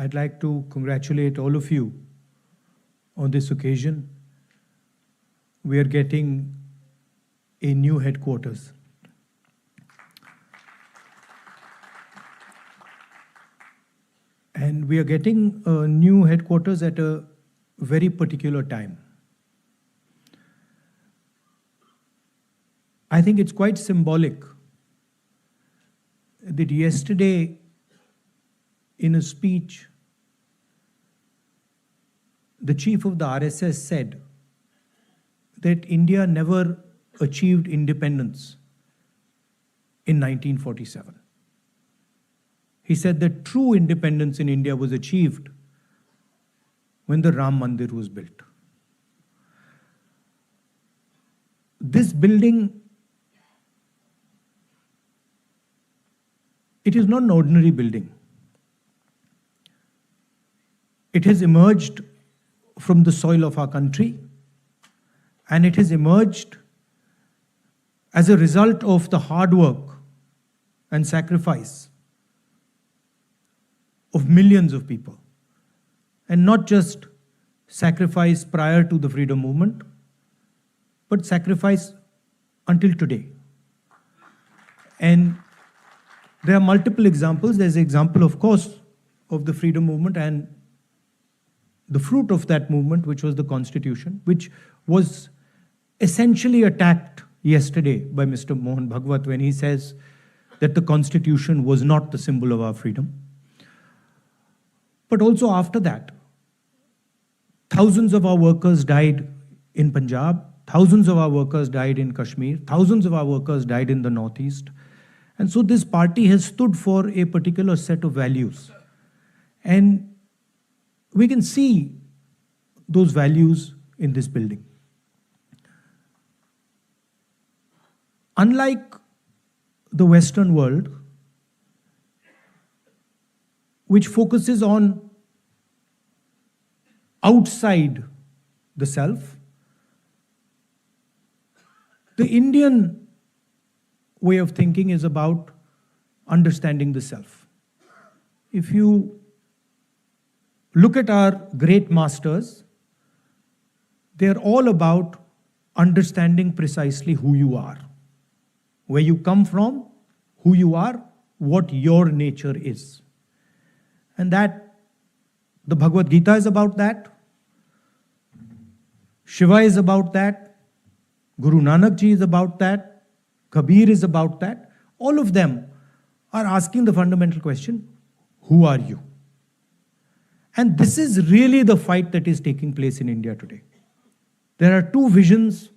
I'd like to congratulate all of you on this occasion. We are getting a new headquarters. And we are getting a new headquarters at a very particular time. I think it's quite symbolic that yesterday, in a speech, the chief of the RSS said that India never achieved independence in 1947. He said that true independence in India was achieved when the Ram Mandir was built. This building, it is not an ordinary building. It has emerged from the soil of our country, and it has emerged as a result of the hard work and sacrifice of millions of people, and not just sacrifice prior to the freedom movement, but sacrifice until today. And there are multiple examples. There's an example, of course, of the freedom movement and the fruit of that movement, which was the Constitution, which was essentially attacked yesterday by Mr. Mohan Bhagwat when he says that the Constitution was not the symbol of our freedom. But also after that, thousands of our workers died in Punjab, thousands of our workers died in Kashmir, thousands of our workers died in the Northeast. And so this party has stood for a particular set of values. And we can see those values in this building. Unlike the Western world, which focuses on outside the self, the Indian way of thinking is about understanding the self. If you look at our great masters, they're all about understanding precisely who you are, where you come from, who you are, what your nature is. And that, the Bhagavad Gita is about that, Shiva is about that, Guru Nanak Ji is about that, Kabir is about that. All of them are asking the fundamental question, who are you? And this is really the fight that is taking place in India today. There are two visions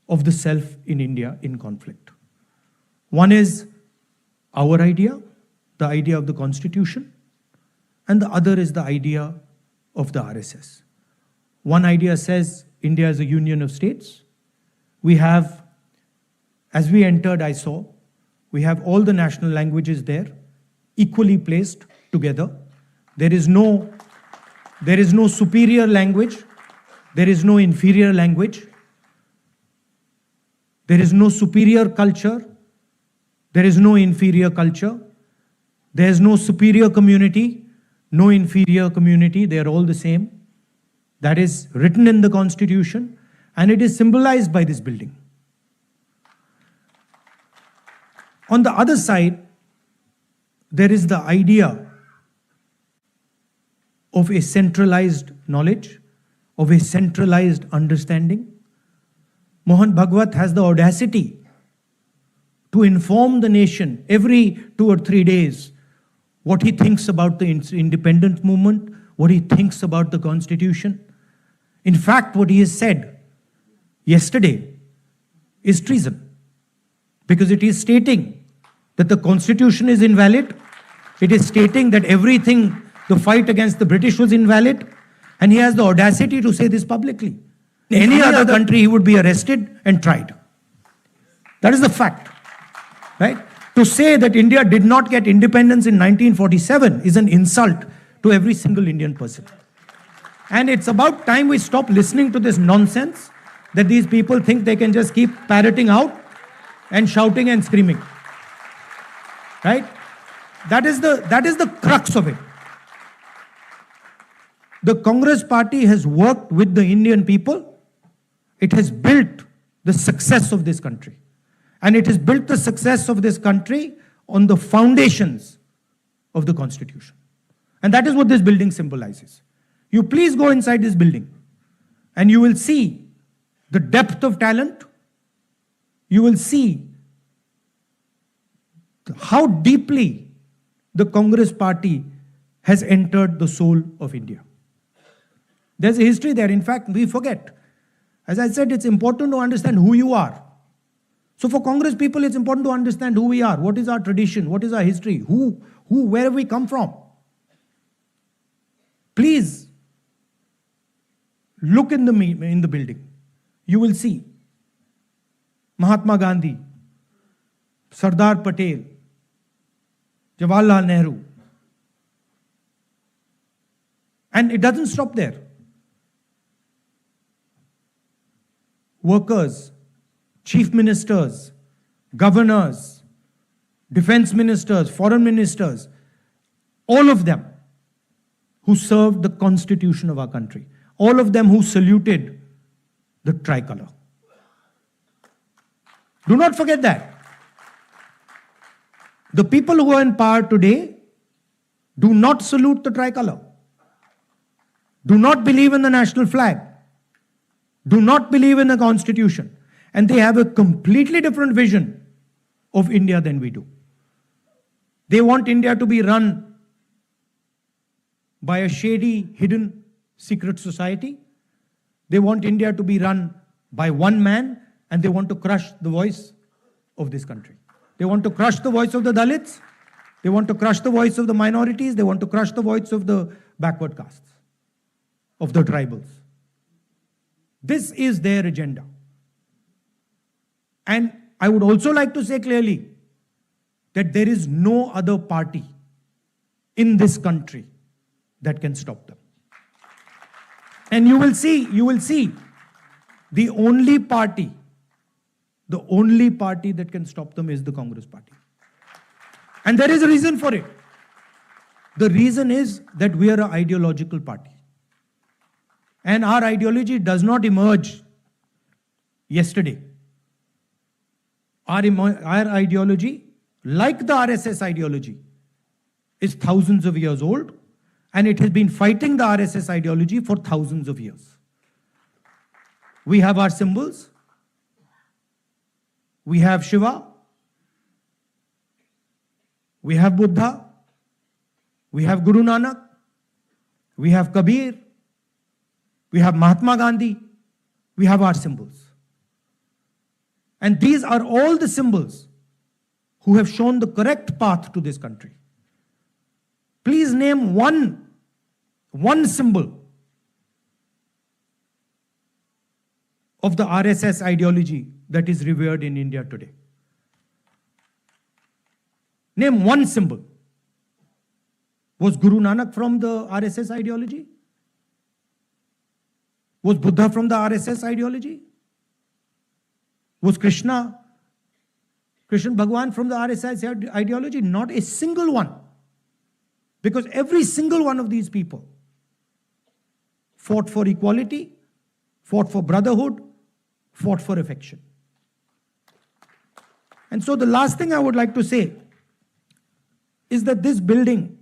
of the self in India in conflict. One is our idea, the idea of the Constitution, and the other is the idea of the RSS. One idea says India is a union of states. We have, as we entered, I saw, we have all the national languages there, equally placed together. There is no superior language. There is no inferior language. There is no superior culture. There is no inferior culture. There is no superior community, no inferior community. They are all the same. That is written in the Constitution, and it is symbolized by this building. On the other side, there is the idea of a centralized knowledge, of a centralized understanding. Mohan Bhagwat has the audacity to inform the nation every 2 or 3 days what he thinks about the independent movement, what he thinks about the Constitution. In fact, what he has said yesterday is treason, because it is stating that the Constitution is invalid. It is stating that everything, the fight against the British was invalid, and he has the audacity to say this publicly. In any other country, he would be arrested and tried. That is the fact, right? To say that India did not get independence in 1947 is an insult to every single Indian person. And it's about time we stop listening to this nonsense that these people think they can just keep parroting out and shouting and screaming. Right? That is the crux of it. The Congress party has worked with the Indian people. It has built the success of this country. And it has built the success of this country on the foundations of the Constitution. And that is what this building symbolizes. You please go inside this building and you will see the depth of talent. You will see how deeply the Congress party has entered the soul of India. There's a history there. In fact, we forget. As I said, it's important to understand who you are. So for Congress people, it's important to understand who we are. What is our tradition? What is our history? Where have we come from? Please look in the building. You will see Mahatma Gandhi, Sardar Patel, Jawaharlal Nehru. And it doesn't stop there. Workers, chief ministers, governors, defense ministers, foreign ministers, all of them who served the constitution of our country, all of them who saluted the tricolor. Do not forget that. The people who are in power today do not salute the tricolor, do not believe in the national flag, do not believe in the constitution, and they have a completely different vision of India than we do. They want India to be run by a shady, hidden, secret society. They want India to be run by one man, and they want to crush the voice of this country. They want to crush the voice of the Dalits. They want to crush the voice of the minorities. They want to crush the voice of the backward castes, of the tribals. This is their agenda. And I would also like to say clearly that there is no other party in this country that can stop them. And you will see, the only party that can stop them is the Congress party. And there is a reason for it. The reason is that we are an ideological party. And our ideology does not emerge yesterday. Our ideology, like the RSS ideology, is thousands of years old, and it has been fighting the RSS ideology for thousands of years. We have our symbols. We have Shiva. We have Buddha. We have Guru Nanak. We have Kabir. We have Mahatma Gandhi. We have our symbols. And these are all the symbols who have shown the correct path to this country. Please name one symbol of the RSS ideology that is revered in India today. Name one symbol. Was Guru Nanak from the RSS ideology? Was Buddha from the RSS ideology? Was Krishna Bhagwan from the RSS ideology? Not a single one. Because every single one of these people fought for equality, fought for brotherhood, fought for affection. And so the last thing I would like to say is that this building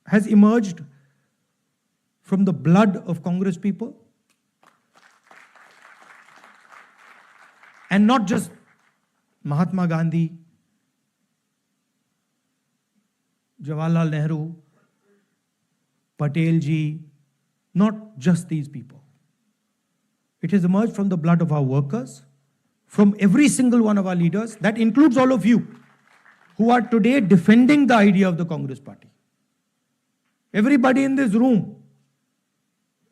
has emerged from the blood of Congress people. And not just Mahatma Gandhi, Jawaharlal Nehru, Patel ji, not just these people. It has emerged from the blood of our workers, from every single one of our leaders. That includes all of you who are today defending the idea of the Congress party. Everybody in this room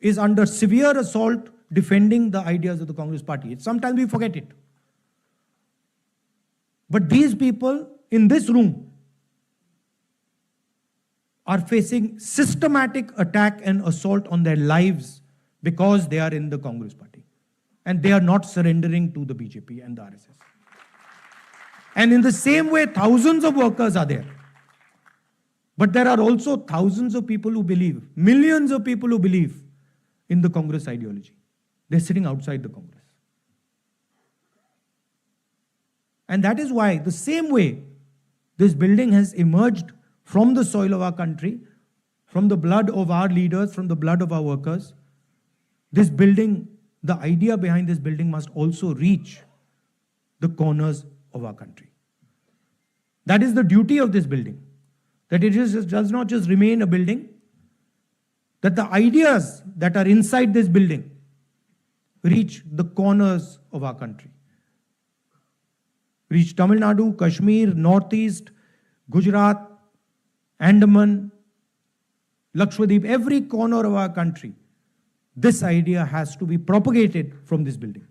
is under severe assault defending the ideas of the Congress party. Sometimes we forget it. But these people in this room are facing systematic attack and assault on their lives because they are in the Congress party. And they are not surrendering to the BJP and the RSS. And in the same way, thousands of workers are there But there are also thousands of people who believe, millions of people who believe in the Congress ideology. They're sitting outside the Congress. And that is why, the same way this building has emerged from the soil of our country, from the blood of our leaders, from the blood of our workers, this building, the idea behind this building must also reach the corners of our country. That is the duty of this building. That it does not just remain a building, that the ideas that are inside this building reach the corners of our country. Reach Tamil Nadu, Kashmir, Northeast, Gujarat, Andaman, Lakshadweep, every corner of our country. This idea has to be propagated from this building.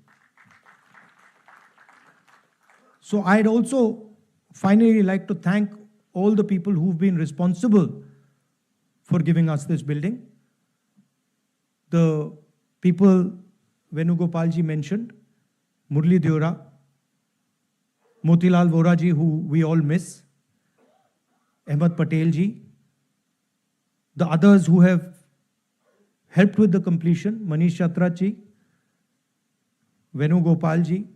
So I'd also finally like to thank all the people who've been responsible for giving us this building. The people Venugopalji mentioned, Murli Deora, Motilal Vora ji, who we all miss, Ahmed Patel ji, the others who have helped with the completion, Manish Chatra ji, Venugopal ji,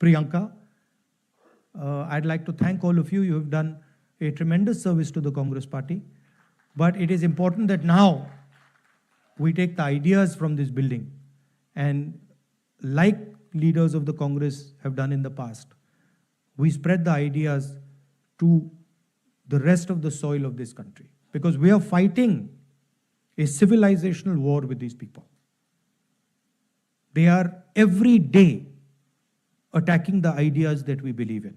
Priyanka. I'd like to thank all of you. You have done a tremendous service to the Congress Party. But it is important that now we take the ideas from this building and, like leaders of the Congress have done in the past, we spread the ideas to the rest of the soil of this country. Because we are fighting a civilizational war with these people. They are every day attacking the ideas that we believe in.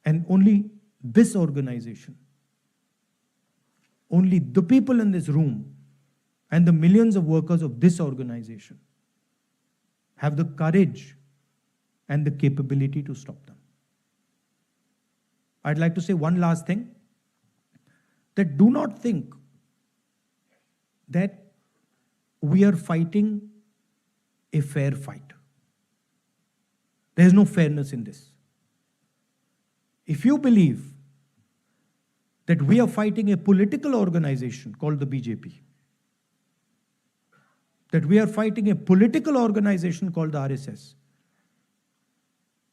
And only this organization, only the people in this room and the millions of workers of this organization have the courage and the capability to stop them. I'd like to say one last thing, that do not think that we are fighting a fair fight. There is no fairness in this. If you believe that we are fighting a political organization called the BJP, that we are fighting a political organization called the RSS,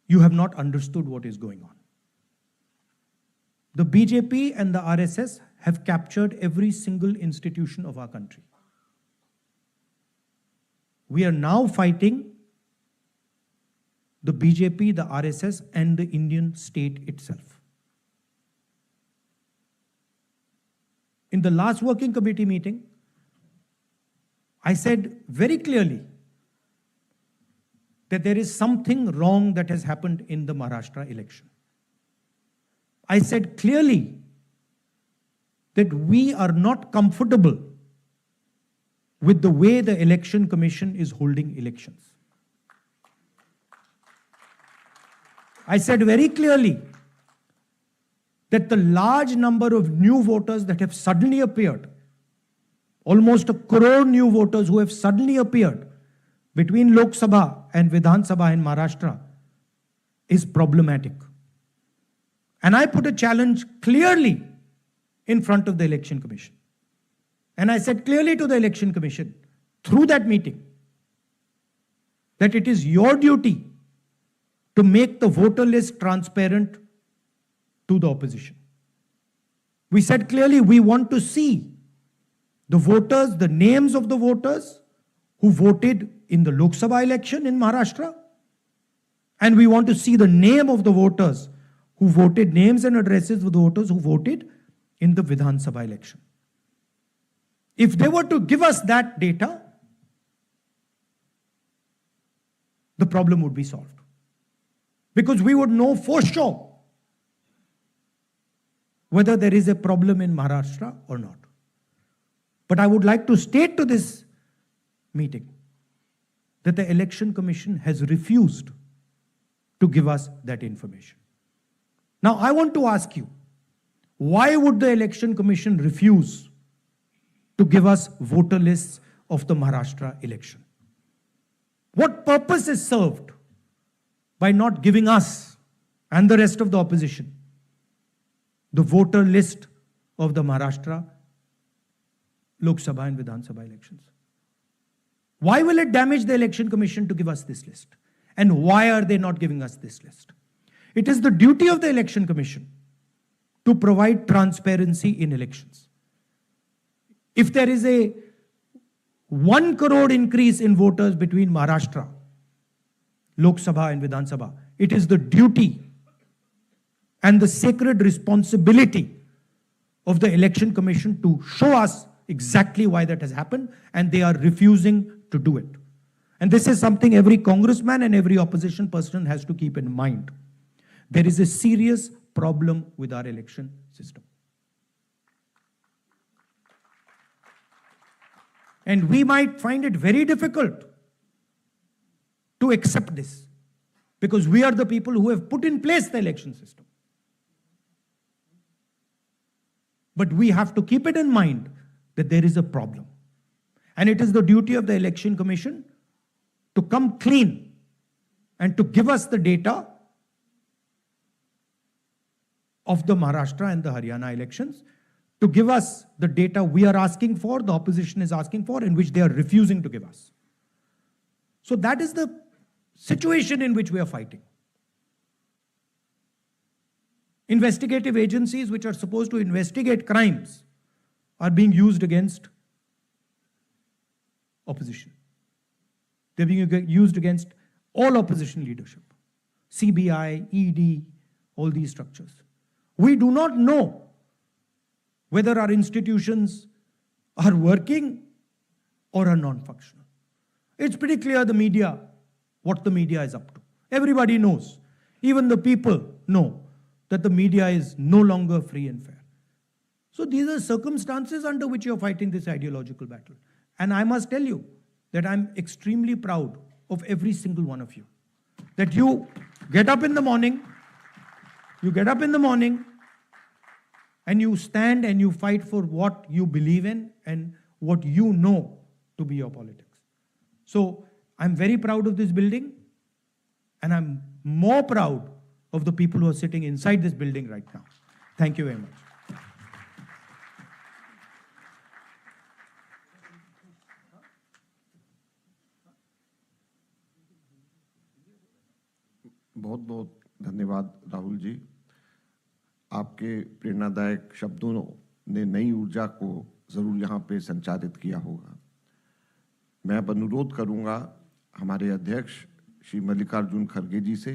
you have not understood what is going on. The BJP and the RSS have captured every single institution of our country. We are now fighting the BJP, the RSS, and the Indian state itself. In the last working committee meeting, I said very clearly that there is something wrong that has happened in the Maharashtra election. I said clearly that we are not comfortable with the way the Election Commission is holding elections. I said very clearly that the large number of new voters that have suddenly appeared, almost 1 crore new voters who have suddenly appeared between Lok Sabha and Vidhan Sabha in Maharashtra, is problematic. And I put a challenge clearly in front of the Election Commission. And I said clearly to the Election Commission, through that meeting, that it is your duty to make the voter list transparent to the opposition. We said clearly we want to see the voters, the names of the voters who voted in the Lok Sabha election in Maharashtra, and we want to see the name of the voters who voted, names and addresses of the voters who voted in the Vidhan Sabha election. If they were to give us that data, the problem would be solved. Because we would know for sure whether there is a problem in Maharashtra or not. But I would like to state to this meeting that the Election Commission has refused to give us that information. Now, I want to ask you, why would the Election Commission refuse to give us voter lists of the Maharashtra election? What purpose is served by not giving us and the rest of the opposition the voter list of the Maharashtra Lok Sabha and Vidhan Sabha elections. Why will it damage the Election Commission to give us this list? And why are they not giving us this list? It is the duty of the Election Commission to provide transparency in elections. If there is a 1 crore increase in voters between Maharashtra, Lok Sabha and Vidhan Sabha, it is the duty and the sacred responsibility of the Election Commission to show us exactly why that has happened, and they are refusing to do it. And this is something every congressman and every opposition person has to keep in mind. There is a serious problem with our election system. And we might find it very difficult to accept this, because we are the people who have put in place the election system. But we have to keep it in mind that there is a problem. And it is the duty of the Election Commission to come clean and to give us the data of the Maharashtra and the Haryana elections, to give us the data we are asking for, the opposition is asking for, and which they are refusing to give us. So that is the situation in which we are fighting. Investigative agencies which are supposed to investigate crimes are being used against opposition. They're being used against all opposition leadership. CBI, ED, all these structures. We do not know whether our institutions are working or are non-functional. It's pretty clear the media, what the media is up to. Everybody knows. Even the people know that the media is no longer free and fair. So these are circumstances under which you're fighting this ideological battle. And I must tell you that I'm extremely proud of every single one of you. That you get up in the morning, and you stand and you fight for what you believe in and what you know to be your politics. So I'm very proud of this building, and I'm more proud of the people who are sitting inside this building right now. Thank you very much. बहुत बहुत धन्यवाद राहुल जी। आपके प्रेरणादायक शब्दों ने नई ऊर्जा को जरूर यहाँ पे संचारित किया होगा। मैं अब अनुरोध करूँगा हमारे अध्यक्ष श्री मल्लिकार्जुन खड़गे जी से